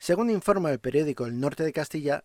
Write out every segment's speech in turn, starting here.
Según informa el periódico El Norte de Castilla,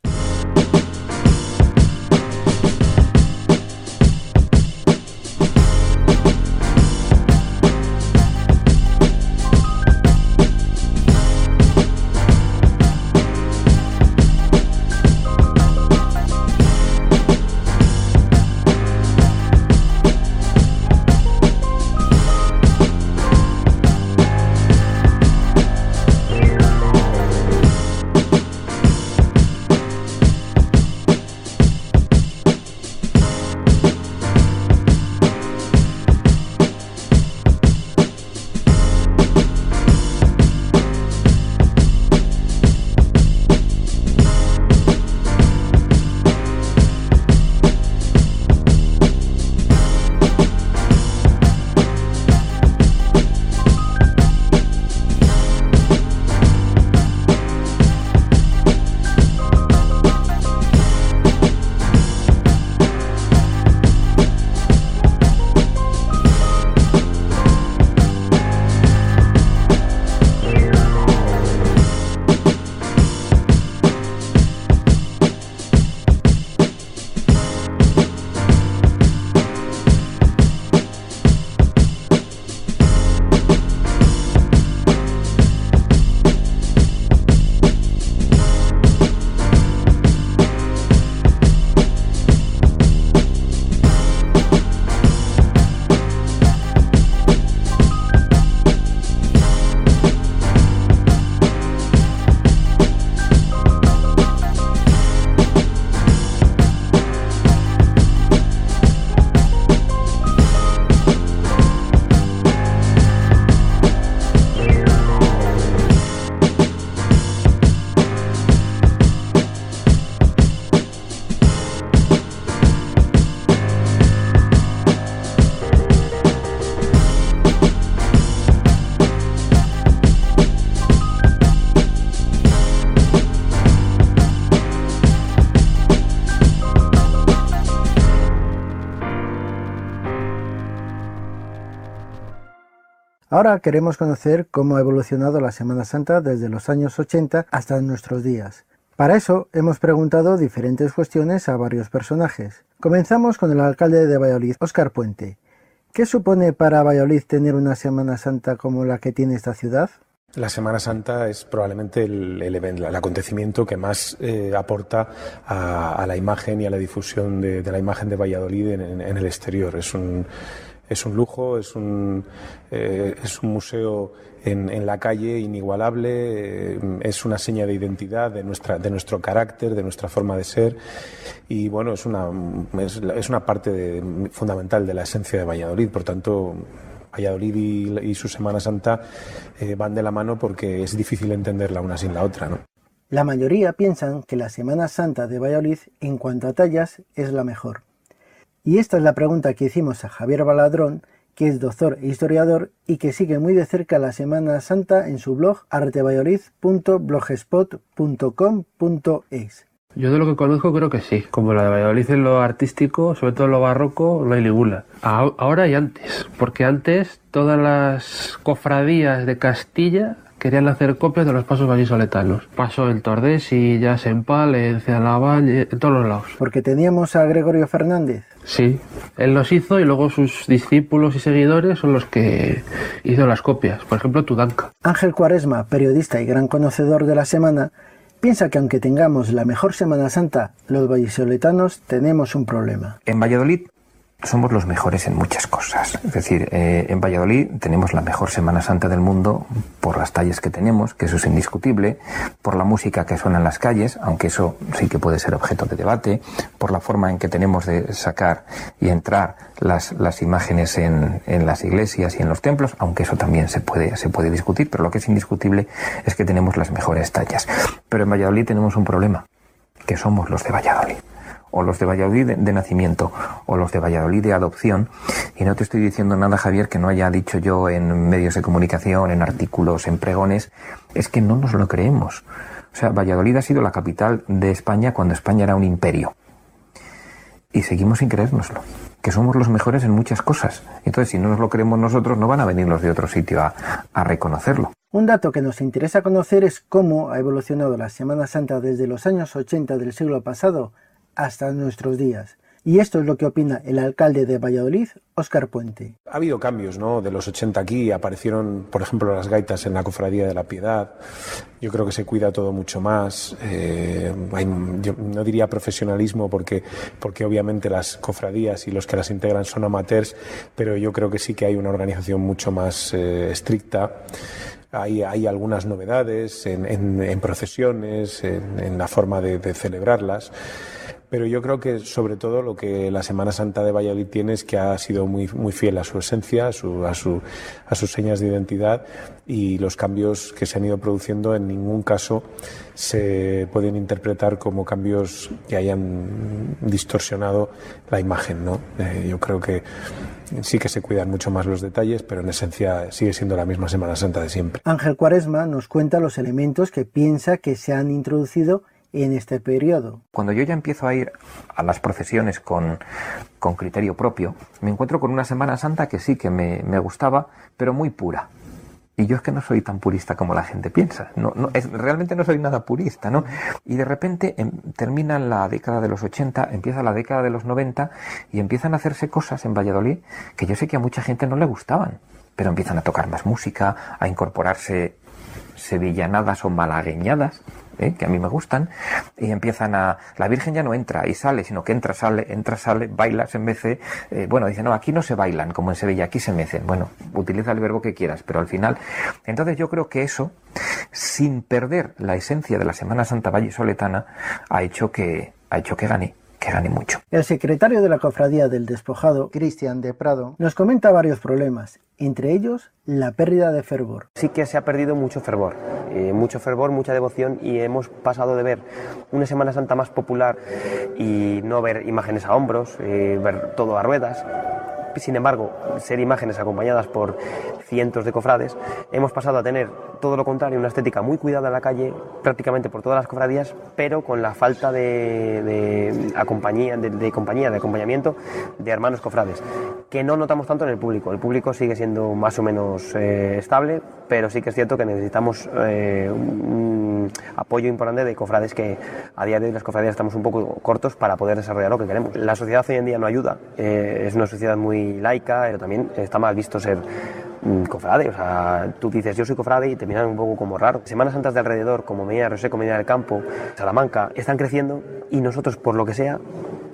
ahora queremos conocer cómo ha evolucionado la Semana Santa desde los años 80 hasta nuestros días. Para eso hemos preguntado diferentes cuestiones a varios personajes. Comenzamos con el alcalde de Valladolid, Óscar Puente. ¿Qué supone para Valladolid tener una Semana Santa como la que tiene esta ciudad? La Semana Santa es probablemente el acontecimiento que más aporta a la imagen y a la difusión de la imagen de Valladolid en el exterior. Es un lujo, es un museo en la calle inigualable, es una seña de identidad de nuestro carácter, de nuestra forma de ser, y bueno, es una parte fundamental de la esencia de Valladolid. Por tanto, Valladolid y su Semana Santa van de la mano porque es difícil entenderla una sin la otra, ¿no? La mayoría piensan que la Semana Santa de Valladolid, en cuanto a tallas, es la mejor. Y esta es la pregunta que hicimos a Javier Baladrón, que es doctor e historiador y que sigue muy de cerca la Semana Santa en su blog artevalladolid.blogspot.com.es. Yo de lo que conozco creo que sí. Como la de Valladolid en lo artístico, sobre todo en lo barroco, no hay ninguna. Ahora y antes, porque antes todas las cofradías de Castilla querían hacer copias de los pasos vallisoletanos. Pasó en Tordesillas, en Pale, en Cialavalle, en todos los lados. Porque teníamos a Gregorio Fernández. Sí, él los hizo y luego sus discípulos y seguidores son los que hizo las copias. Por ejemplo, Tudanca. Ángel Cuaresma, periodista y gran conocedor de la semana, piensa que aunque tengamos la mejor Semana Santa, los vallisoletanos tenemos un problema. En Valladolid somos los mejores en muchas cosas. Es decir, en Valladolid tenemos la mejor Semana Santa del mundo por las tallas que tenemos, que eso es indiscutible, por la música que suena en las calles, aunque eso sí que puede ser objeto de debate, por la forma en que tenemos de sacar y entrar las imágenes en las iglesias y en los templos, aunque eso también se puede discutir, pero lo que es indiscutible es que tenemos las mejores tallas. Pero en Valladolid tenemos un problema, que somos los de Valladolid, o los de Valladolid de nacimiento, o los de Valladolid de adopción, y no te estoy diciendo nada, Javier, que no haya dicho yo en medios de comunicación, en artículos, en pregones, es que no nos lo creemos. O sea, Valladolid ha sido la capital de España cuando España era un imperio, y seguimos sin creérnoslo, que somos los mejores en muchas cosas. Entonces, si no nos lo creemos nosotros, no van a venir los de otro sitio a reconocerlo. Un dato que nos interesa conocer es cómo ha evolucionado la Semana Santa desde los años 80 del siglo pasado hasta nuestros días. Y esto es lo que opina el alcalde de Valladolid, Óscar Puente. Ha habido cambios, ¿no? De los 80 aquí aparecieron, por ejemplo, las gaitas en la Cofradía de la Piedad. Yo creo que se cuida todo mucho más. Yo no diría profesionalismo porque obviamente las cofradías y los que las integran son amateurs, pero yo creo que sí que hay una organización mucho más estricta. Hay algunas novedades en procesiones, en la forma de celebrarlas. Pero yo creo que sobre todo lo que la Semana Santa de Valladolid tiene es que ha sido muy fiel a su esencia, a sus señas de identidad, y los cambios que se han ido produciendo en ningún caso se pueden interpretar como cambios que hayan distorsionado la imagen, ¿no? Yo creo que sí que se cuidan mucho más los detalles, pero en esencia sigue siendo la misma Semana Santa de siempre. Ángel Cuaresma nos cuenta los elementos que piensa que se han introducido en este periodo. Cuando yo ya empiezo a ir a las procesiones con criterio propio, me encuentro con una Semana Santa que sí que me gustaba, pero muy pura. Y yo es que no soy tan purista como la gente piensa. Realmente no soy nada purista, ¿no? Y de repente termina la década de los 80, empieza la década de los 90 y empiezan a hacerse cosas en Valladolid que yo sé que a mucha gente no le gustaban, pero empiezan a tocar más música, a incorporarse sevillanadas o malagueñadas, que a mí me gustan, y empiezan la Virgen ya no entra y sale, sino que entra, sale, baila, se mece. Dice, no, aquí no se bailan como en Sevilla, aquí se mecen. Bueno, utiliza el verbo que quieras, pero al final. Entonces yo creo que eso, sin perder la esencia de la Semana Santa vallisoletana, ha hecho que gane mucho. El secretario de la Cofradía del Despojado, Cristian de Prado, nos comenta varios problemas, entre ellos la pérdida de fervor. Sí que se ha perdido mucho fervor, mucha devoción, y hemos pasado de ver una Semana Santa más popular y no ver imágenes a hombros, ver todo a ruedas. Sin embargo, ser imágenes acompañadas por cientos de cofrades, hemos pasado a tener todo lo contrario, una estética muy cuidada en la calle, prácticamente por todas las cofradías, pero con la falta de acompañamiento de hermanos cofrades, que no notamos tanto en el público. El público sigue siendo más o menos estable, pero sí que es cierto que necesitamos un apoyo importante de cofrades, que a día de hoy las cofradías estamos un poco cortos para poder desarrollar lo que queremos. La sociedad hoy en día no ayuda, es una sociedad muy laica, pero también está mal visto ser cofrade. O sea, tú dices yo soy cofrade y te miran un poco como raro. Semanas Santas de alrededor, como Medina de Rioseco, Medina del Campo, Salamanca, están creciendo, y nosotros, por lo que sea,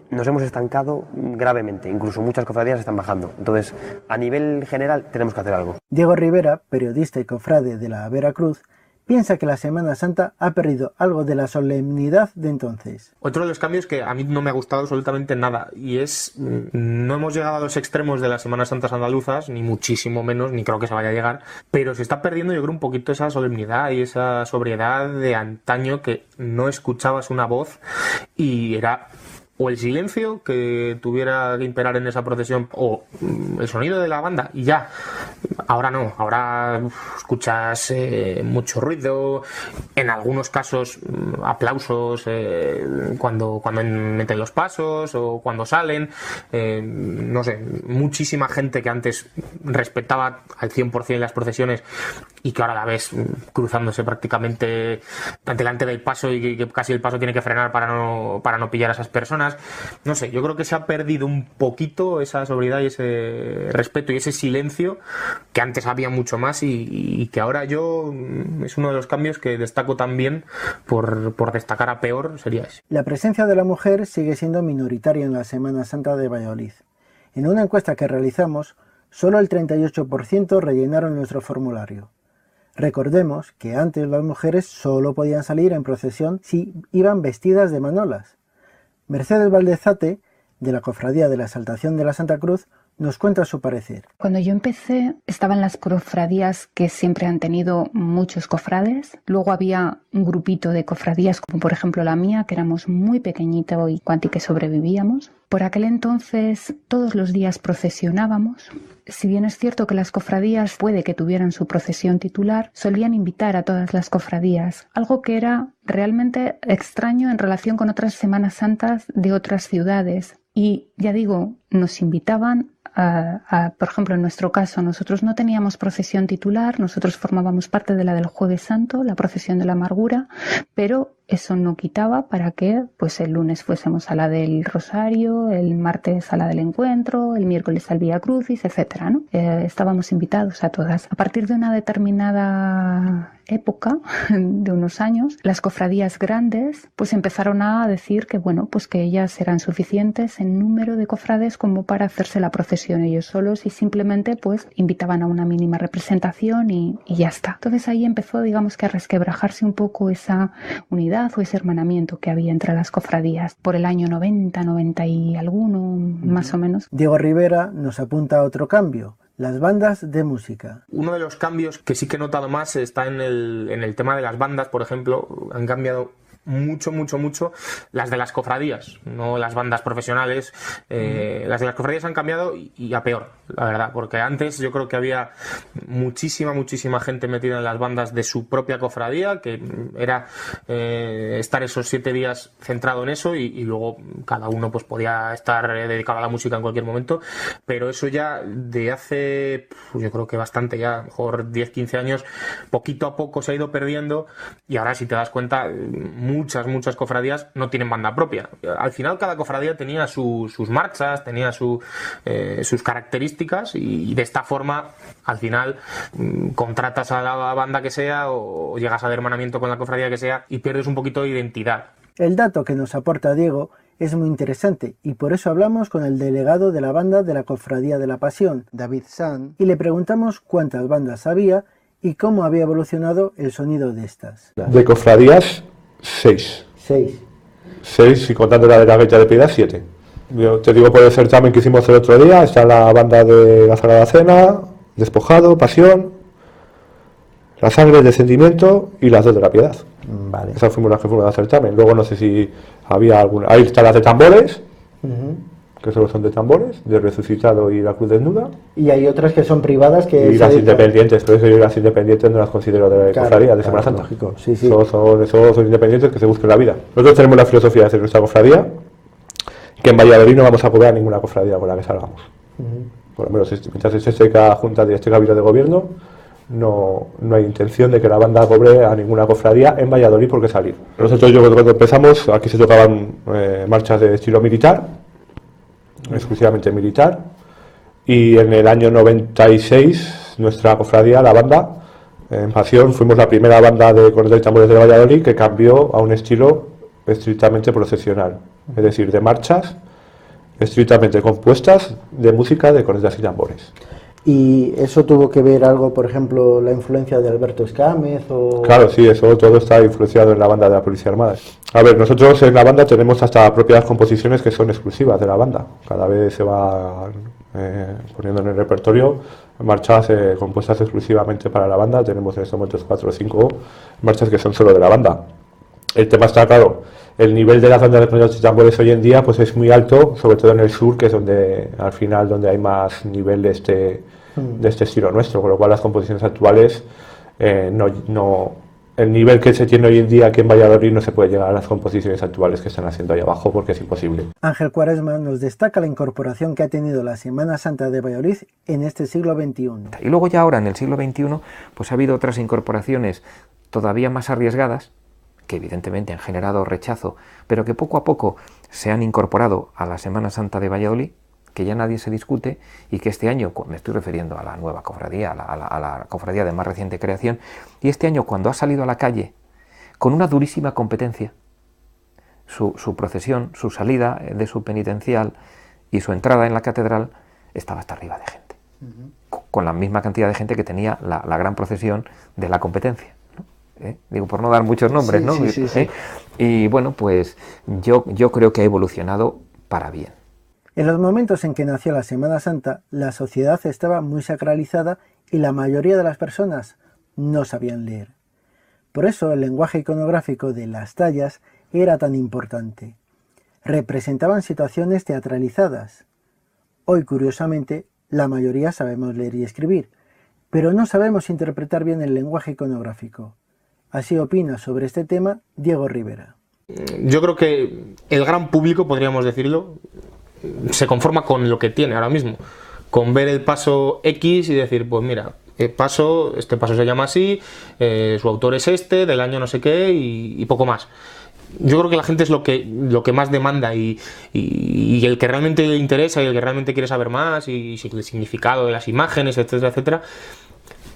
nos hemos estancado gravemente. Incluso muchas cofradías están bajando. Entonces, a nivel general, tenemos que hacer algo. Diego Rivera, periodista y cofrade de la Veracruz, piensa que la Semana Santa ha perdido algo de la solemnidad de entonces. Otro de los cambios que a mí no me ha gustado absolutamente nada, y es, no hemos llegado a los extremos de las Semanas Santas andaluzas, ni muchísimo menos, ni creo que se vaya a llegar, pero se está perdiendo, yo creo, un poquito esa solemnidad y esa sobriedad de antaño, que no escuchabas una voz y era o el silencio que tuviera que imperar en esa procesión, o el sonido de la banda, y ya. Ahora no, ahora escuchas mucho ruido, en algunos casos aplausos cuando meten los pasos o cuando salen, no sé, muchísima gente que antes respetaba al 100% las procesiones y que ahora la ves cruzándose prácticamente delante del paso, y que casi el paso tiene que frenar para no pillar a esas personas. No sé, yo creo que se ha perdido un poquito esa sobriedad y ese respeto y ese silencio que antes había mucho más, y que ahora yo es uno de los cambios que destaco también, por destacar a peor, sería ese. La presencia de la mujer sigue siendo minoritaria en la Semana Santa de Valladolid. En una encuesta que realizamos, solo el 38% rellenaron nuestro formulario. Recordemos que antes las mujeres solo podían salir en procesión si iban vestidas de manolas. Mercedes Valdezate, de la Cofradía de la Exaltación de la Santa Cruz, nos cuenta su parecer. Cuando yo empecé, estaban las cofradías que siempre han tenido muchos cofrades. Luego había un grupito de cofradías, como por ejemplo la mía, que éramos muy pequeñito y cuanti que sobrevivíamos. Por aquel entonces, todos los días procesionábamos. Si bien es cierto que las cofradías puede que tuvieran su procesión titular, solían invitar a todas las cofradías, algo que era realmente extraño en relación con otras Semanas Santas de otras ciudades. Y ya digo, nos invitaban por ejemplo, en nuestro caso, nosotros no teníamos procesión titular, nosotros formábamos parte de la del Jueves Santo, la procesión de la amargura, pero eso no quitaba para que pues el lunes fuésemos a la del Rosario, el martes a la del Encuentro, el miércoles al Vía Crucis, etcétera, ¿no? Estábamos invitados a todas. A partir de una determinada época, de unos años, las cofradías grandes pues empezaron a decir que bueno, pues que ellas eran suficientes en número de cofrades como para hacerse la procesión ellos solos y simplemente pues invitaban a una mínima representación y ya está. Entonces ahí empezó, digamos, que a resquebrajarse un poco esa unidad o ese hermanamiento que había entre las cofradías por el año 90 y alguno, más o menos. Diego Rivera nos apunta a otro cambio: las bandas de música. Uno de los cambios que sí que he notado más está en el tema de las bandas, por ejemplo. Han cambiado mucho las de las cofradías, no las bandas profesionales. Las de las cofradías han cambiado y a peor, la verdad, porque antes yo creo que había muchísima gente metida en las bandas de su propia cofradía, que era estar esos 7 días centrado en eso y luego cada uno pues podía estar dedicado a la música en cualquier momento, pero eso ya de hace, yo creo que bastante, ya a lo mejor 10-15 años, poquito a poco se ha ido perdiendo, y ahora si te das cuenta muchas cofradías no tienen banda propia. Al final cada cofradía tenía sus marchas, tenía sus características, y de esta forma al final contratas a la banda que sea o llegas al hermanamiento con la cofradía que sea y pierdes un poquito de identidad. El dato que nos aporta Diego es muy interesante y por eso hablamos con el delegado de la banda de la Cofradía de la Pasión, David San, y le preguntamos cuántas bandas había y cómo había evolucionado el sonido de estas. De cofradías, 6. 6 y contando la de la Gaita de Piedad, 7. Yo te digo por el certamen que hicimos el otro día, está la banda de la Sagrada Cena, Despojado, Pasión, La Sangre, el Descendimiento y las 2 de la Piedad. Vale. Esas fuimos las que fuimos al certamen. Luego no sé si había alguna. Ahí están las de tambores, que solo son de tambores, de Resucitado y la Cruz Desnuda. Y hay otras que son privadas que... Y las independientes, pero eso yo las independientes no las considero de cofradía, de Semana Santa. Lógico, sí. Son independientes que se busquen la vida. Nosotros tenemos la filosofía de hacer nuestra cofradía, que en Valladolid no vamos a cobrar ninguna cofradía con la que salgamos. Por lo menos mientras esté esta Junta de este Cabildo de Gobierno, no hay intención de que la banda cobre a ninguna cofradía en Valladolid porque salir. Nosotros, cuando empezamos, aquí se tocaban marchas de estilo militar, exclusivamente militar, y en el año 96 nuestra cofradía, la banda, en Pasión, fuimos la primera banda de cornetas y tambores de Valladolid que cambió a un estilo estrictamente procesional, es decir, de marchas estrictamente compuestas de música de cornetas y tambores. ¿Y eso tuvo que ver algo, por ejemplo, la influencia de Alberto Escámez? Claro, sí, eso todo está influenciado en la banda de la Policía Armada. A ver, nosotros en la banda tenemos hasta propias composiciones que son exclusivas de la banda. Cada vez se va poniendo en el repertorio marchas compuestas exclusivamente para la banda. Tenemos en estos momentos 4 o 5 marchas que son solo de la banda. El tema está claro. El nivel de las bandas de cornetas y tambores hoy en día pues es muy alto, sobre todo en el sur, que es donde al final donde hay más nivel de este estilo nuestro, con lo cual las composiciones actuales el nivel que se tiene hoy en día aquí en Valladolid no se puede llegar a las composiciones actuales que están haciendo ahí abajo porque es imposible. Ángel Cuaresma nos destaca la incorporación que ha tenido la Semana Santa de Valladolid en este siglo XXI. Y luego ya ahora en el siglo XXI pues ha habido otras incorporaciones todavía más arriesgadas, que evidentemente han generado rechazo, pero que poco a poco se han incorporado a la Semana Santa de Valladolid, que ya nadie se discute, y que este año, me estoy refiriendo a la nueva cofradía, a la cofradía de más reciente creación, y este año cuando ha salido a la calle con una durísima competencia, su procesión, su salida de su penitencial y su entrada en la catedral estaba hasta arriba de gente, con la misma cantidad de gente que tenía la gran procesión de la competencia. Digo, por no dar muchos nombres, ¿no? Sí. Y bueno, pues yo creo que ha evolucionado para bien. En los momentos en que nació la Semana Santa, la sociedad estaba muy sacralizada y la mayoría de las personas no sabían leer. Por eso el lenguaje iconográfico de las tallas era tan importante. Representaban situaciones teatralizadas. Hoy, curiosamente, la mayoría sabemos leer y escribir, pero no sabemos interpretar bien el lenguaje iconográfico. Así opina sobre este tema Diego Rivera. Yo creo que el gran público, podríamos decirlo, se conforma con lo que tiene ahora mismo, con ver el paso X y decir, pues mira, este paso se llama así, su autor es este, del año no sé qué y poco más. Yo creo que la gente es lo que más demanda y el que realmente le interesa y el que realmente quiere saber más y el significado de las imágenes, etcétera, etcétera.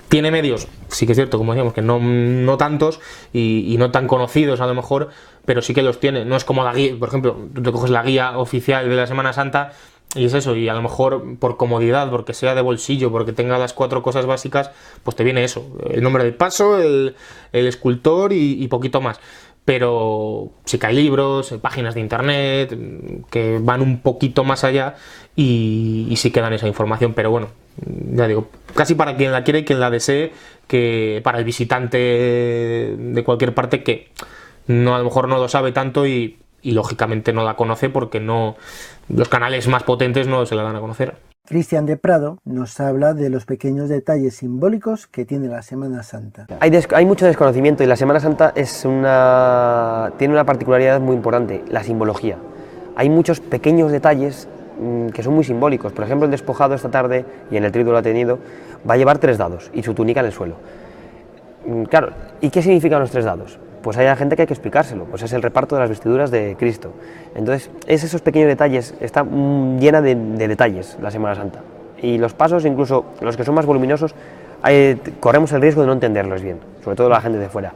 Tiene medios, sí que es cierto, como decíamos, que no tantos y no tan conocidos a lo mejor, pero sí que los tiene. No es como la guía, por ejemplo, tú te coges la guía oficial de la Semana Santa y es eso, y a lo mejor por comodidad, porque sea de bolsillo, porque tenga las 4 cosas básicas, pues te viene eso, el nombre del paso, el escultor y poquito más. Pero sí que hay libros, páginas de internet que van un poquito más allá y sí que dan esa información, pero bueno, ya digo, casi para quien la quiere y quien la desee, que para el visitante de cualquier parte que a lo mejor no lo sabe tanto y lógicamente no la conoce porque los canales más potentes no se la dan a conocer. Cristian de Prado nos habla de los pequeños detalles simbólicos que tiene la Semana Santa. Hay mucho desconocimiento y la Semana Santa tiene una particularidad muy importante, la simbología. Hay muchos pequeños detalles que son muy simbólicos. Por ejemplo, el despojado esta tarde, y en el tríduo lo ha tenido, va a llevar 3 dados y su túnica en el suelo. Claro, ¿y qué significan los 3 dados? Pues hay gente que hay que explicárselo, pues es el reparto de las vestiduras de Cristo. Entonces, esos pequeños detalles, está llena de detalles la Semana Santa. Y los pasos, incluso los que son más voluminosos, corremos el riesgo de no entenderlos bien, sobre todo la gente de fuera.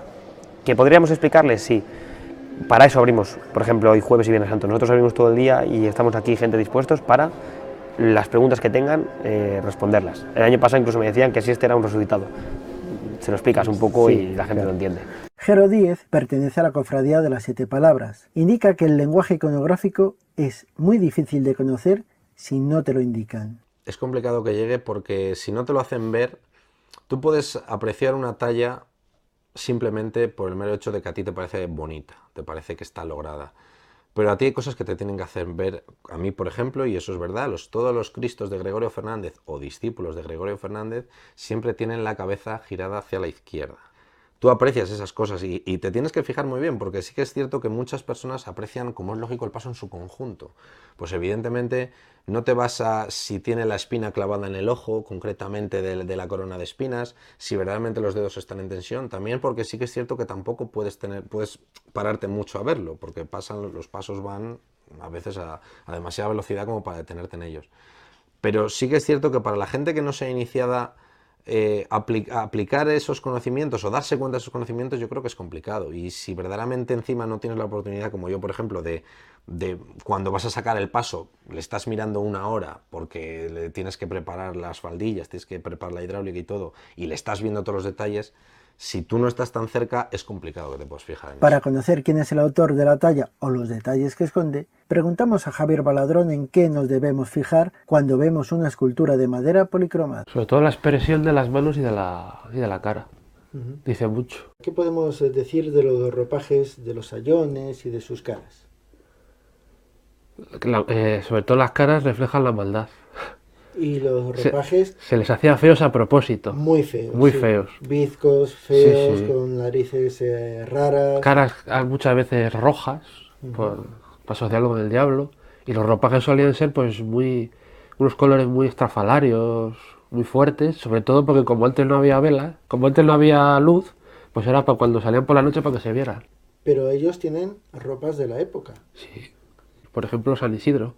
¿Que podríamos explicarles? Sí. Para eso abrimos, por ejemplo, hoy jueves y viernes santo. Nosotros abrimos todo el día y estamos aquí gente dispuestos para las preguntas que tengan, responderlas. El año pasado incluso me decían que si este era un resucitado. Se lo explicas un poco y la gente lo entiende. Jero Díez pertenece a la Cofradía de las 7 Palabras. Indica que el lenguaje iconográfico es muy difícil de conocer si no te lo indican. Es complicado que llegue porque si no te lo hacen ver, tú puedes apreciar una talla simplemente por el mero hecho de que a ti te parece bonita, te parece que está lograda. Pero a ti hay cosas que te tienen que hacer ver. A mí, por ejemplo, y eso es verdad, todos los Cristos de Gregorio Fernández o discípulos de Gregorio Fernández siempre tienen la cabeza girada hacia la izquierda. Tú aprecias esas cosas y te tienes que fijar muy bien, porque sí que es cierto que muchas personas aprecian, como es lógico, el paso en su conjunto. Pues evidentemente no te vas a si tiene la espina clavada en el ojo, concretamente de la corona de espinas, si verdaderamente los dedos están en tensión, también porque sí que es cierto que tampoco puedes pararte mucho a verlo, porque los pasos van a veces a demasiada velocidad como para detenerte en ellos. Pero sí que es cierto que para la gente que no sea iniciada, aplicar esos conocimientos o darse cuenta de esos conocimientos yo creo que es complicado, y si verdaderamente encima no tienes la oportunidad, como yo por ejemplo, de cuando vas a sacar el paso le estás mirando 1 hora porque le tienes que preparar las faldillas, tienes que preparar la hidráulica y todo, y le estás viendo todos los detalles, si tú no estás tan cerca es complicado que te puedas fijar en eso. Para conocer quién es el autor de la talla o los detalles que esconde, preguntamos a Javier Baladrón en qué nos debemos fijar cuando vemos una escultura de madera policromada. Sobre todo la expresión de las manos y de la cara. Dice mucho. ¿Qué podemos decir de los ropajes, de los sayones y de sus caras? Sobre todo las caras reflejan la maldad. Y los ropajes... Se les hacía feos a propósito. Muy feos. Muy feos. Bizcos, feos, sí. Con narices raras. Caras muchas veces rojas, para asociarlo con el diablo. Y los ropajes solían ser pues unos colores muy estrafalarios, muy fuertes, sobre todo porque como antes no había velas, como antes no había luz, pues era para cuando salían por la noche para que se vieran. Pero ellos tienen ropas de la época. Sí. Por ejemplo, San Isidro,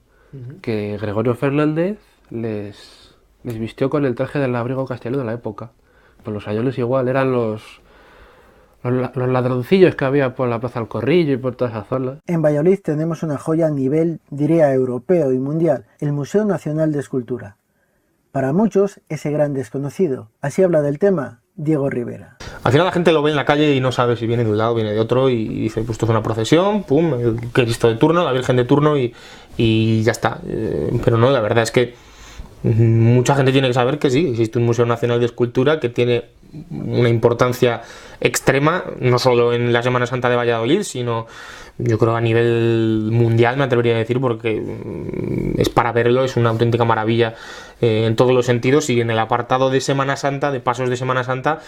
que Gregorio Fernández les vistió con el traje del labriego castellano de la época. Pues los sayones igual, eran los ladroncillos que había por la Plaza del Corrillo y por toda esa zona. En Valladolid tenemos una joya a nivel, diría, europeo y mundial, el Museo Nacional de Escultura. Para muchos, ese gran desconocido. Así habla del tema Diego Rivera. Al final la gente lo ve en la calle y no sabe si viene de un lado o viene de otro y dice, pues esto es una procesión, pum, el Cristo de turno, la Virgen de turno y ya está. Pero no, la verdad es que mucha gente tiene que saber que sí, existe un Museo Nacional de Escultura que tiene una importancia extrema, no solo en la Semana Santa de Valladolid, sino yo creo a nivel mundial, me atrevería a decir, porque es para verlo, es una auténtica maravilla en todos los sentidos, y en el apartado de Semana Santa, de pasos de Semana Santa,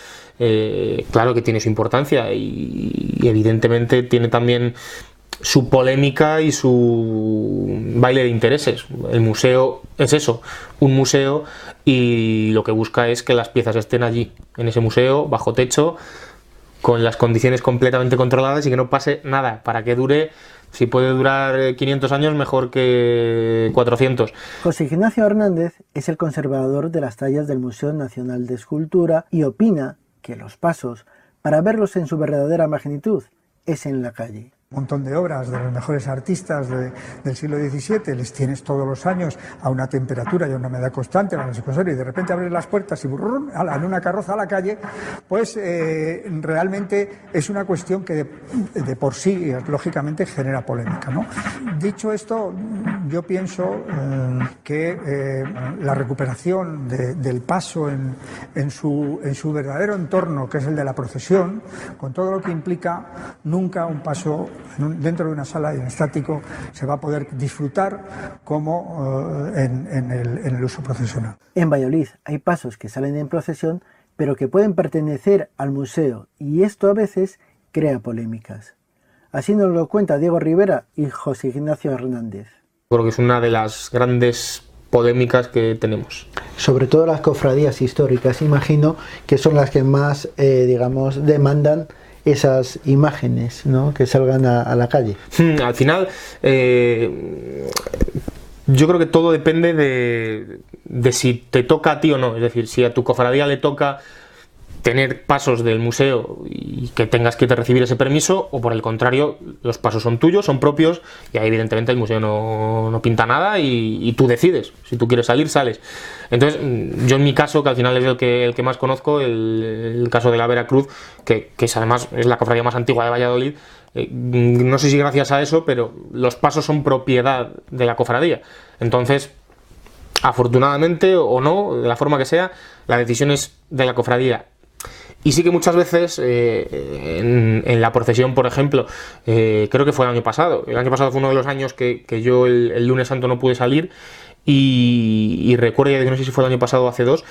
claro que tiene su importancia y evidentemente tiene también su polémica y su baile de intereses. El museo es eso, un museo, y lo que busca es que las piezas estén allí, en ese museo, bajo techo, con las condiciones completamente controladas y que no pase nada, para que dure, si puede durar 500 años, mejor que 400. José Ignacio Hernández es el conservador de las tallas del Museo Nacional de Escultura y opina que los pasos, para verlos en su verdadera magnitud, es en la calle. Un montón de obras de los mejores artistas del siglo XVII, les tienes todos los años a una temperatura y a una humedad constante, van a ser, y de repente abres las puertas y burrún, en una carroza a la calle, pues realmente es una cuestión que de por sí, lógicamente, genera polémica, ¿no? Dicho esto, yo pienso que la recuperación del paso en su verdadero entorno, que es el de la procesión, con todo lo que implica, nunca un paso dentro de una sala en estático se va a poder disfrutar como en el uso procesional. En Valladolid hay pasos que salen en procesión, pero que pueden pertenecer al museo, y esto a veces crea polémicas. Así nos lo cuenta Diego Rivera y José Ignacio Hernández. Creo que es una de las grandes polémicas que tenemos. Sobre todo las cofradías históricas, imagino que son las que más, demandan esas imágenes, ¿no?, que salgan a la calle. Al final, yo creo que todo depende de si te toca a ti o no. Es decir, si a tu cofradía le toca tener pasos del museo y que tengas que recibir ese permiso, o por el contrario, los pasos son tuyos, son propios, y ahí evidentemente el museo no pinta nada y tú decides. Si tú quieres salir, sales. Entonces, yo en mi caso, que al final es el que más conozco, el caso de la Veracruz, que además es la cofradía más antigua de Valladolid, no sé si gracias a eso, pero los pasos son propiedad de la cofradía. Entonces, afortunadamente o no, de la forma que sea, la decisión es de la cofradía. Y sí que muchas veces en la procesión, por ejemplo, creo que fue el año pasado. El año pasado fue uno de los años que yo el lunes santo no pude salir, y recuerdo, ya no sé si fue el año pasado o hace 2,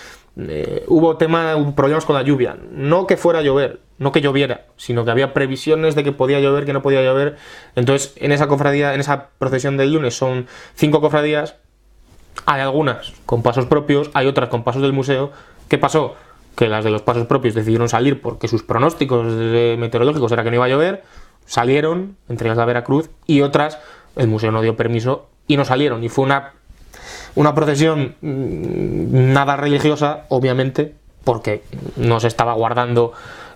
hubo problemas con la lluvia. No que fuera a llover, no que lloviera, sino que había previsiones de que podía llover, que no podía llover. Entonces, en esa cofradía, en esa procesión del lunes, son 5 cofradías. Hay algunas con pasos propios, hay otras con pasos del museo. ¿Qué pasó? Que las de los pasos propios decidieron salir porque sus pronósticos meteorológicos era que no iba a llover, salieron, entre ellas la Veracruz, y otras el museo no dio permiso y no salieron. Y fue una procesión nada religiosa, obviamente, porque no se estaba guardando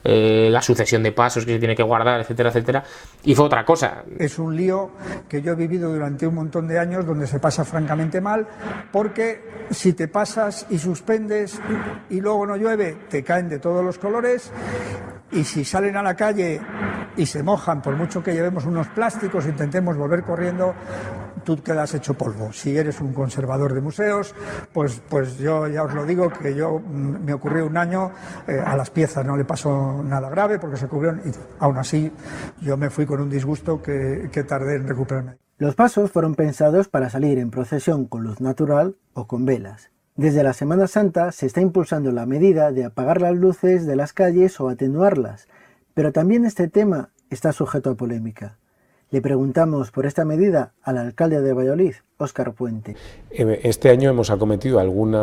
la sucesión de pasos que se tiene que guardar, etcétera, etcétera, y fue otra cosa. Es un lío que yo he vivido durante un montón de años, donde se pasa francamente mal, porque si te pasas y suspendes y luego no llueve, te caen de todos los colores, y si salen a la calle y se mojan, por mucho que llevemos unos plásticos e intentemos volver corriendo, tú quedas hecho polvo. Si eres un conservador de museos, pues yo ya os lo digo, que me ocurrió un año, a las piezas no le pasó nada grave porque se cubrieron, y aún así yo me fui con un disgusto que tardé en recuperarme. Los pasos fueron pensados para salir en procesión con luz natural o con velas. Desde la Semana Santa se está impulsando la medida de apagar las luces de las calles o atenuarlas, pero también este tema está sujeto a polémica. Le preguntamos por esta medida al alcalde de Valladolid, Óscar Puente. Este año hemos acometido algún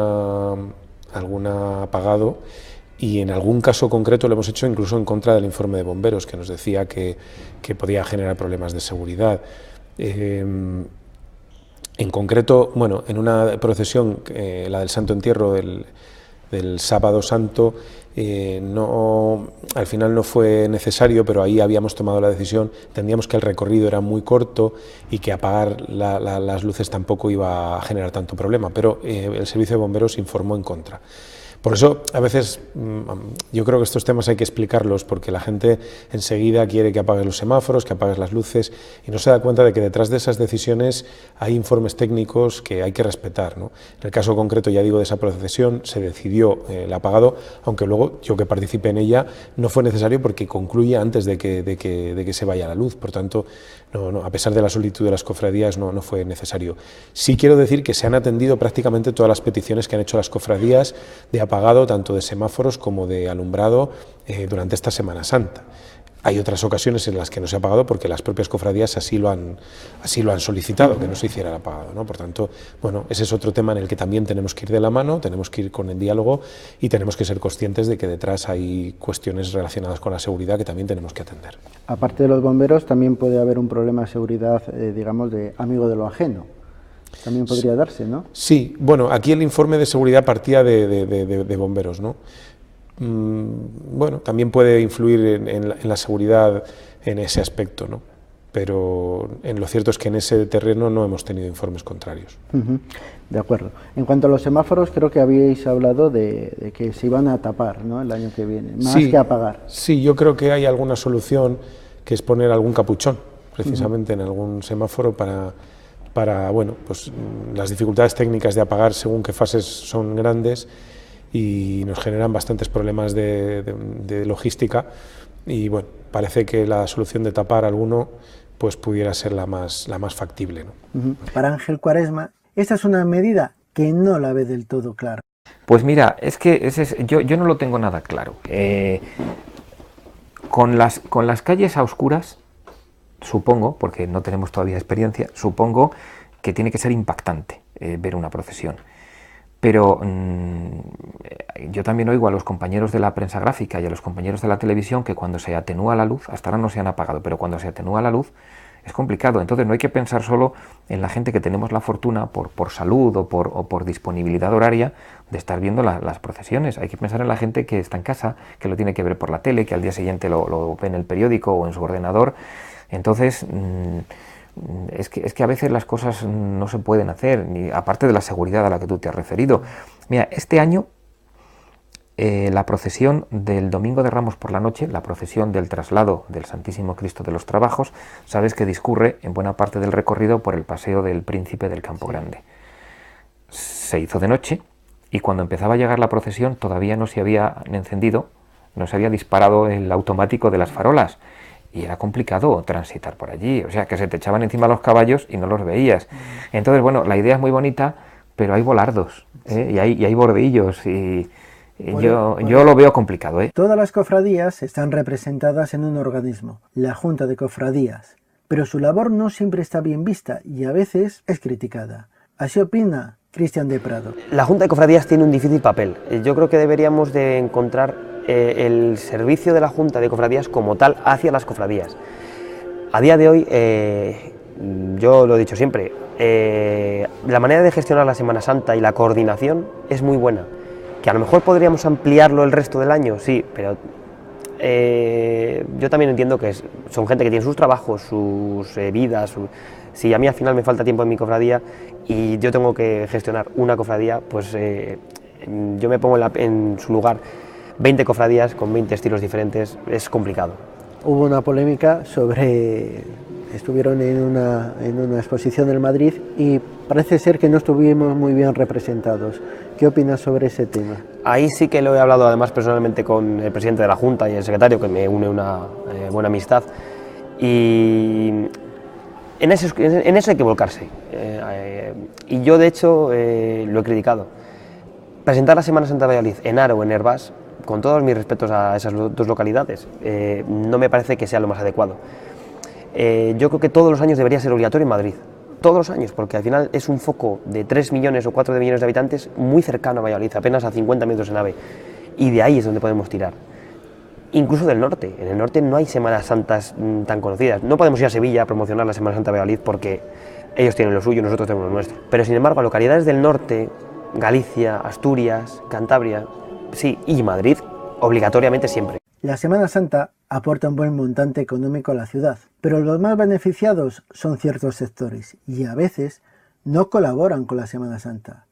apagado, y en algún caso concreto lo hemos hecho incluso en contra del informe de bomberos, que nos decía que podía generar problemas de seguridad. En concreto, bueno, en una procesión, la del Santo Entierro del Sábado Santo, al final no fue necesario, pero ahí habíamos tomado la decisión. Entendíamos que el recorrido era muy corto y que apagar las luces tampoco iba a generar tanto problema, pero el servicio de bomberos informó en contra. Por eso, a veces, yo creo que estos temas hay que explicarlos, porque la gente enseguida quiere que apagues los semáforos, que apagues las luces, y no se da cuenta de que detrás de esas decisiones hay informes técnicos que hay que respetar, ¿no? En el caso concreto, ya digo, de esa procesión, se decidió el apagado, aunque luego yo que participé en ella no fue necesario porque concluye antes de que se vaya la luz. Por tanto, a pesar de la solicitud de las cofradías, no fue necesario. Sí quiero decir que se han atendido prácticamente todas las peticiones que han hecho las cofradías de apagado, tanto de semáforos como de alumbrado, durante esta Semana Santa. Hay otras ocasiones en las que no se ha pagado porque las propias cofradías así lo han solicitado, que no se hiciera el apagado, ¿no? Por tanto, bueno, ese es otro tema en el que también tenemos que ir de la mano, tenemos que ir con el diálogo y tenemos que ser conscientes de que detrás hay cuestiones relacionadas con la seguridad que también tenemos que atender. Aparte de los bomberos, también puede haber un problema de seguridad, digamos, de amigo de lo ajeno. También podría darse, ¿no? Sí, bueno, aquí el informe de seguridad partía de bomberos, ¿no? Bueno, también puede influir en la seguridad en ese aspecto, ¿no? Pero lo cierto es que en ese terreno no hemos tenido informes contrarios. De acuerdo. En cuanto a los semáforos, creo que habíais hablado de que se iban a tapar, ¿no?, el año que viene, más que apagar. Sí, yo creo que hay alguna solución, que es poner algún capuchón, precisamente en algún semáforo para bueno, pues las dificultades técnicas de apagar según qué fases son grandes y nos generan bastantes problemas de logística y bueno, parece que la solución de tapar alguno pues pudiera ser la más factible, ¿no? Para Ángel Cuaresma, esta es una medida que no la ve del todo clara. Pues mira, es que yo no lo tengo nada claro. Con las calles a oscuras, supongo, porque no tenemos todavía experiencia, supongo que tiene que ser impactante ver una procesión. Pero yo también oigo a los compañeros de la prensa gráfica y a los compañeros de la televisión que cuando se atenúa la luz, hasta ahora no se han apagado, pero cuando se atenúa la luz es complicado. Entonces no hay que pensar solo en la gente que tenemos la fortuna por salud o por disponibilidad horaria de estar viendo las procesiones. Hay que pensar en la gente que está en casa, que lo tiene que ver por la tele, que al día siguiente lo ve en el periódico o en su ordenador. Entonces es que a veces las cosas no se pueden hacer, ni aparte de la seguridad a la que tú te has referido. Mira, este año la procesión del Domingo de Ramos por la noche, la procesión del traslado del Santísimo Cristo de los Trabajos, sabes que discurre en buena parte del recorrido por el Paseo del Príncipe del Campo Grande. Se hizo de noche y cuando empezaba a llegar la procesión todavía no se había encendido, no se había disparado el automático de las farolas. Y era complicado transitar por allí, o sea, que se te echaban encima los caballos y no los veías. Entonces, bueno, la idea es muy bonita, pero hay volardos, y hay bordillos, y yo lo veo complicado. Todas las cofradías están representadas en un organismo, la Junta de Cofradías, pero su labor no siempre está bien vista y a veces es criticada. Así opina Cristian de Prado. La Junta de Cofradías tiene un difícil papel. Yo creo que deberíamos de encontrar el servicio de la Junta de Cofradías como tal hacia las cofradías. A día de hoy, yo lo he dicho siempre, la manera de gestionar la Semana Santa y la coordinación es muy buena. Que a lo mejor podríamos ampliarlo el resto del año, sí, pero yo también entiendo que son gente que tiene sus trabajos, sus vidas. Si a mí al final me falta tiempo en mi cofradía y yo tengo que gestionar una cofradía, pues yo me pongo en su lugar. 20 cofradías con 20 estilos diferentes es complicado. Hubo una polémica sobre... Estuvieron en una exposición en Madrid y parece ser que no estuvimos muy bien representados. ¿Qué opinas sobre ese tema? Ahí sí que lo he hablado además personalmente con el presidente de la Junta y el secretario, que me une una buena amistad. Y en eso hay que volcarse. Y yo de hecho lo he criticado. Presentar la Semana Santa de Valladolid en Haro o en Hervás, con todos mis respetos a esas dos localidades, no me parece que sea lo más adecuado. Yo creo que todos los años debería ser obligatorio en Madrid, todos los años, porque al final es un foco de 3 millones o 4 millones de habitantes muy cercano a Valladolid, apenas a 50 metros en AVE, y de ahí es donde podemos tirar. Incluso del norte, en el norte no hay Semanas Santas tan conocidas, no podemos ir a Sevilla a promocionar la Semana Santa de Valladolid porque ellos tienen lo suyo y nosotros tenemos lo nuestro, pero sin embargo a localidades del norte, Galicia, Asturias, Cantabria, sí, y Madrid, obligatoriamente siempre. La Semana Santa aporta un buen montante económico a la ciudad, pero los más beneficiados son ciertos sectores y a veces no colaboran con la Semana Santa.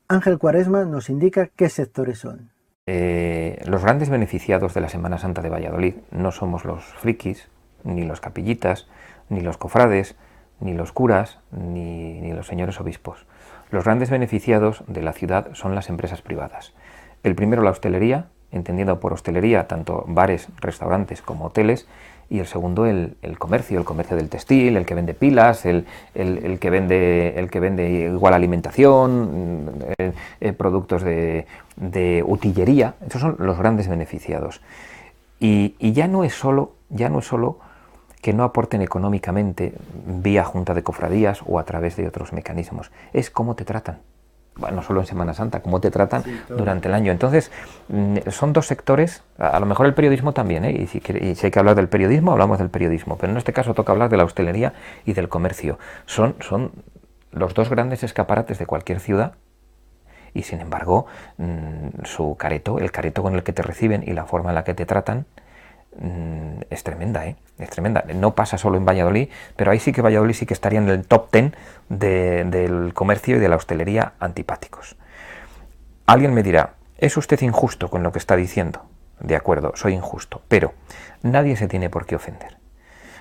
Ángel Cuaresma nos indica qué sectores son. Los grandes beneficiados de la Semana Santa de Valladolid no somos los frikis, ni los capillitas, ni los cofrades, ni los curas, ni los señores obispos. Los grandes beneficiados de la ciudad son las empresas privadas. El primero, la hostelería, entendiendo por hostelería tanto bares, restaurantes como hoteles, y el segundo el comercio del textil, el que vende pilas, el que vende igual alimentación, productos de utillería. Esos son los grandes beneficiados. Y ya no es solo que no aporten económicamente vía junta de cofradías o a través de otros mecanismos, es cómo te tratan. Bueno, no solo en Semana Santa, cómo te tratan durante el año. Entonces, son dos sectores, a lo mejor el periodismo también, y si hay que hablar del periodismo, hablamos del periodismo, pero en este caso toca hablar de la hostelería y del comercio. Son los dos grandes escaparates de cualquier ciudad, y sin embargo, su careto, el careto con el que te reciben y la forma en la que te tratan, es tremenda, es tremenda. No pasa solo en Valladolid, pero ahí sí que Valladolid sí que estaría en el top 10 del comercio y de la hostelería antipáticos. Alguien me dirá, ¿es usted injusto con lo que está diciendo? De acuerdo, soy injusto, pero nadie se tiene por qué ofender.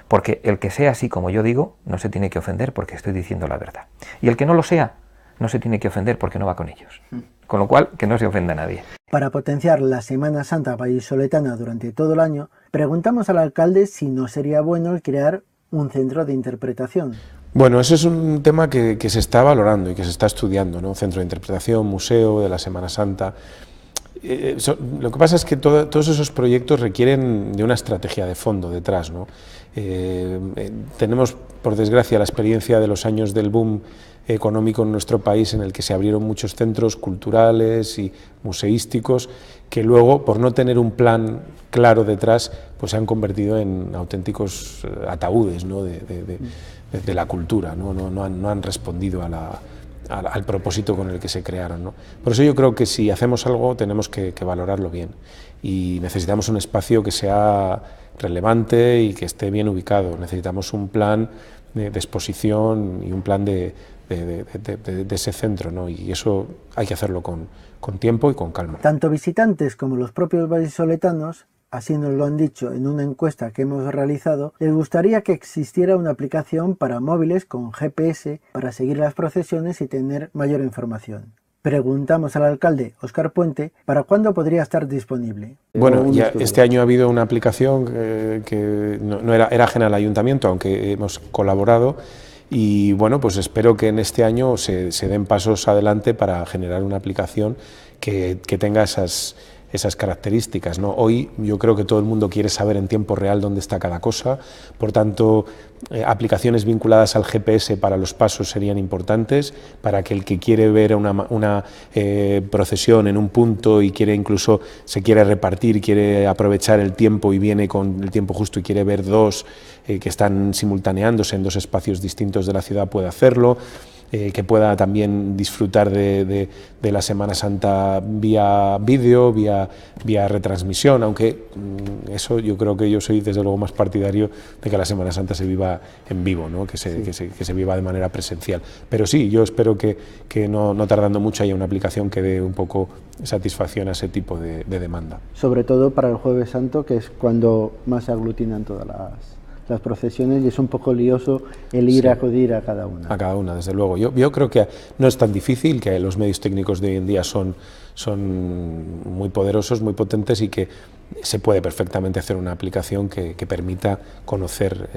Porque el que sea así como yo digo, no se tiene que ofender porque estoy diciendo la verdad. Y el que no lo sea, no se tiene que ofender porque no va con ellos. Con lo cual, que no se ofenda a nadie. Para potenciar la Semana Santa vallisoletana durante todo el año, preguntamos al alcalde si no sería bueno el crear un centro de interpretación. Bueno, eso es un tema que se está valorando y que se está estudiando, ¿no? Centro de interpretación, museo de la Semana Santa. Lo que pasa es que todos esos proyectos requieren de una estrategia de fondo detrás, ¿no? Tenemos, por desgracia, la experiencia de los años del boom económico en nuestro país, en el que se abrieron muchos centros culturales y museísticos que luego, por no tener un plan claro detrás, pues se han convertido en auténticos ataúdes, ¿no? de la cultura, ¿no? No han respondido al propósito con el que se crearon, ¿no? Por eso yo creo que si hacemos algo tenemos que valorarlo bien, y necesitamos un espacio que sea relevante y que esté bien ubicado. Necesitamos un plan de exposición y un plan de ese centro, ¿no? Y eso hay que hacerlo con tiempo y con calma. Tanto visitantes como los propios vallisoletanos, así nos lo han dicho en una encuesta que hemos realizado, les gustaría que existiera una aplicación para móviles con GPS para seguir las procesiones y tener mayor información. Preguntamos al alcalde Óscar Puente para cuándo podría estar disponible. Bueno, ya este año ha habido una aplicación que no era ajena al ayuntamiento, aunque hemos colaborado, y bueno, pues espero que en este año se den pasos adelante para generar una aplicación que tenga esas características, ¿no? Hoy yo creo que todo el mundo quiere saber en tiempo real dónde está cada cosa, por tanto aplicaciones vinculadas al GPS para los pasos serían importantes, para que el que quiere ver una procesión en un punto y se quiere repartir, quiere aprovechar el tiempo y viene con el tiempo justo y quiere ver dos que están simultaneándose en dos espacios distintos de la ciudad, puede hacerlo. Que pueda también disfrutar de la Semana Santa vía vídeo, vía retransmisión, aunque eso yo creo que yo soy desde luego más partidario de que la Semana Santa se viva en vivo, ¿no? que se viva de manera presencial. Pero sí, yo espero que no tardando mucho haya una aplicación que dé un poco satisfacción a ese tipo de demanda. Sobre todo para el Jueves Santo, que es cuando más se aglutinan todas las procesiones, y es un poco lioso el ir a acudir a cada una. A cada una, desde luego. Yo creo que no es tan difícil, que los medios técnicos de hoy en día son muy poderosos, muy potentes, y que se puede perfectamente hacer una aplicación que permita conocer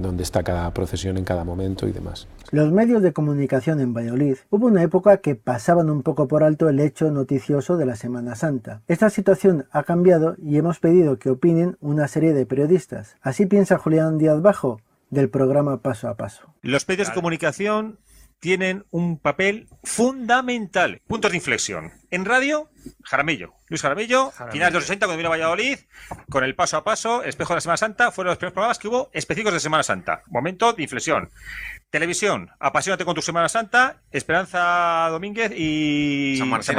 dónde está cada procesión en cada momento y demás. Los medios de comunicación en Valladolid hubo una época que pasaban un poco por alto el hecho noticioso de la Semana Santa. Esta situación ha cambiado y hemos pedido que opinen una serie de periodistas. Así piensa Julián Díaz Bajo, del programa Paso a Paso. Los medios de comunicación tienen un papel fundamental. Puntos de inflexión. En radio, Jaramillo. Luis Jaramillo, finales de los 60, cuando vino a Valladolid, con el Paso a Paso, el Espejo de la Semana Santa, fueron los primeros programas que hubo específicos de Semana Santa. Momento de inflexión. Televisión, Apasionate con tu Semana Santa, Esperanza Domínguez y San Martín.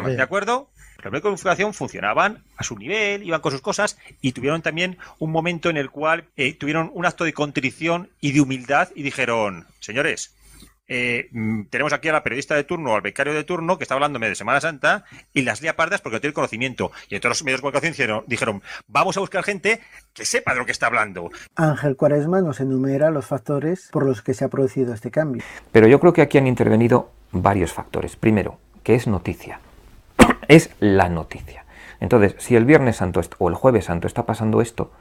¿De acuerdo? Los medios de comunicación funcionaban a su nivel, iban con sus cosas, y tuvieron también un momento en el cual tuvieron un acto de contrición y de humildad y dijeron, señores, tenemos aquí a la periodista de turno, al becario de turno, que está hablándome de Semana Santa y las lía pardas porque no tiene conocimiento. Y entonces los medios de comunicación dijeron, vamos a buscar gente que sepa de lo que está hablando. Ángel Cuaresma nos enumera los factores por los que se ha producido este cambio. Pero yo creo que aquí han intervenido varios factores. Primero, que es noticia. Es la noticia. Entonces, si el Viernes Santo o el Jueves Santo está pasando esto,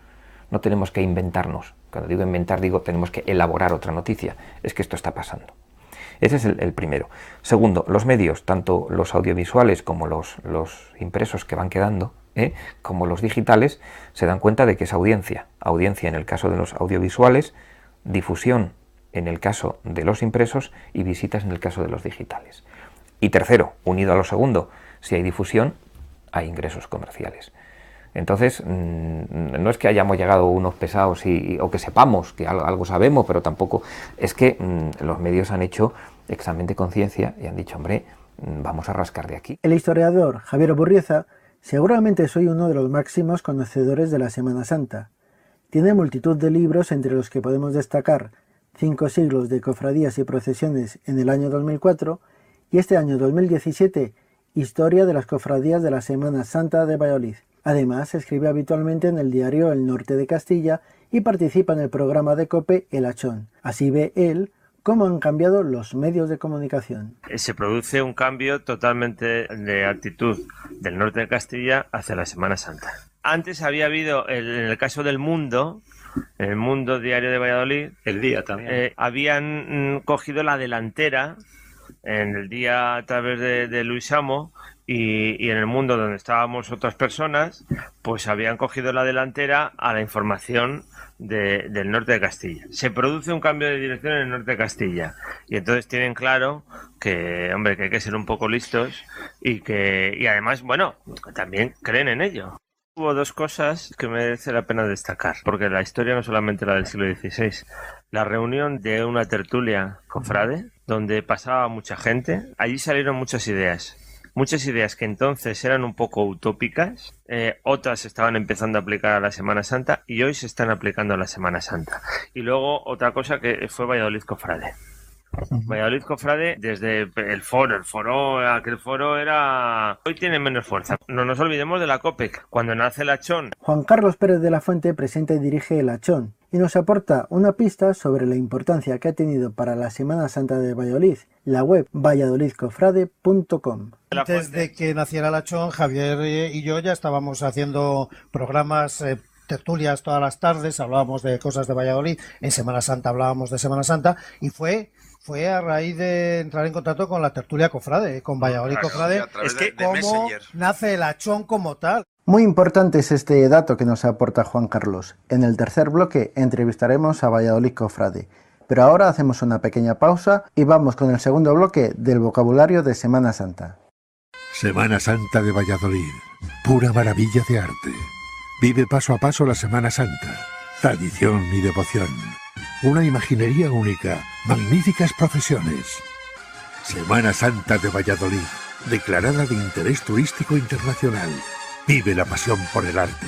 no tenemos que inventarnos. Cuando digo inventar, digo tenemos que elaborar otra noticia. Es que esto está pasando. Ese es el primero. Segundo, los medios, tanto los audiovisuales como los impresos que van quedando, como los digitales, se dan cuenta de que es audiencia. Audiencia en el caso de los audiovisuales, difusión en el caso de los impresos y visitas en el caso de los digitales. Y tercero, unido a lo segundo, si hay difusión, hay ingresos comerciales. Entonces, no es que hayamos llegado unos pesados o que sepamos que algo sabemos, pero tampoco es que los medios han hecho examen de conciencia y han dicho, hombre, vamos a rascar de aquí. El historiador Javier Burrieza seguramente soy uno de los máximos conocedores de la Semana Santa. Tiene multitud de libros entre los que podemos destacar 5 siglos de cofradías y procesiones en el año 2004 y este año 2017, Historia de las cofradías de la Semana Santa de Valladolid. Además, escribe habitualmente en el diario El Norte de Castilla y participa en el programa de COPE El Achón. Así ve él cómo han cambiado los medios de comunicación. Se produce un cambio totalmente de actitud del Norte de Castilla hacia la Semana Santa. Antes había habido, en el caso del Mundo, en el Mundo Diario de Valladolid, El Día también, habían cogido la delantera en el Día a través de Luis Amo y en el Mundo, donde estábamos otras personas, pues habían cogido la delantera a la información del Norte de Castilla. Se produce un cambio de dirección en el Norte de Castilla y entonces tienen claro que, hombre, que hay que ser un poco listos y además, bueno, también creen en ello. Hubo 2 cosas que merece la pena destacar, porque la historia no solamente la del siglo XVI. La reunión de una tertulia cofrade, donde pasaba mucha gente, allí salieron muchas ideas que entonces eran un poco utópicas, otras se estaban empezando a aplicar a la Semana Santa y hoy se están aplicando a la Semana Santa. Y luego otra cosa que fue Valladolid Cofrade. Valladolid Cofrade, desde aquel foro era... Hoy tiene menos fuerza. No nos olvidemos de la COPEC. Cuando nace el Achón. Juan Carlos Pérez de la Fuente presenta y dirige el Achón y nos aporta una pista sobre la importancia que ha tenido para la Semana Santa de Valladolid la web valladolidcofrade.com. Antes de que naciera el Achón, Javier y yo ya estábamos haciendo programas, tertulias todas las tardes, hablábamos de cosas de Valladolid, en Semana Santa hablábamos de Semana Santa y fue a raíz de entrar en contacto con la tertulia cofrade, con Valladolid Cofrade, es que cómo nace el Achón como tal. Muy importante es este dato que nos aporta Juan Carlos. En el tercer bloque entrevistaremos a Valladolid Cofrade. Pero ahora hacemos una pequeña pausa y vamos con el segundo bloque del vocabulario de Semana Santa. Semana Santa de Valladolid. Pura maravilla de arte. Vive paso a paso la Semana Santa. Tradición y devoción. Una imaginería única. Magníficas procesiones. Semana Santa de Valladolid. Declarada de interés turístico internacional. Vive la pasión por el arte.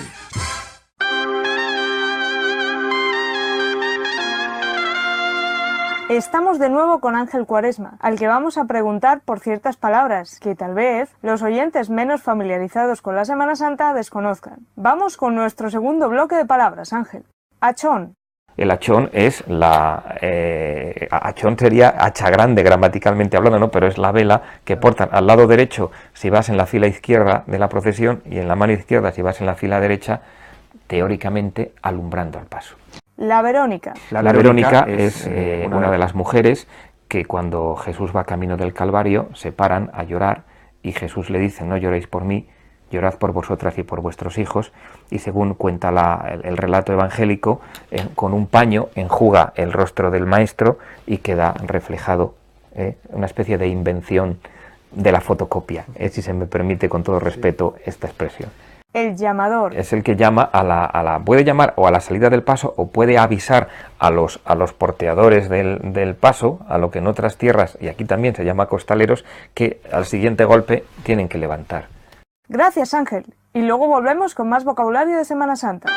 Estamos de nuevo con Ángel Cuaresma, al que vamos a preguntar por ciertas palabras que tal vez los oyentes menos familiarizados con la Semana Santa desconozcan. Vamos con nuestro segundo bloque de palabras, Ángel. Achón. El achón es achón sería hacha grande gramaticalmente hablando, ¿no? Pero es la vela que portan al lado derecho si vas en la fila izquierda de la procesión y en la mano izquierda si vas en la fila derecha, teóricamente alumbrando al paso. La Verónica. La Verónica es una de las mujeres que cuando Jesús va camino del Calvario se paran a llorar y Jesús le dice: no lloréis por mí, llorad por vosotras y por vuestros hijos. Y según cuenta el relato evangélico, con un paño enjuga el rostro del maestro y queda reflejado, una especie de invención de la fotocopia, si se me permite con todo respeto esta expresión. El llamador. Es el que llama puede llamar o a la salida del paso o puede avisar a los porteadores del paso, a lo que en otras tierras, y aquí también se llama costaleros, que al siguiente golpe tienen que levantar. Gracias, Ángel. Y luego volvemos con más vocabulario de Semana Santa.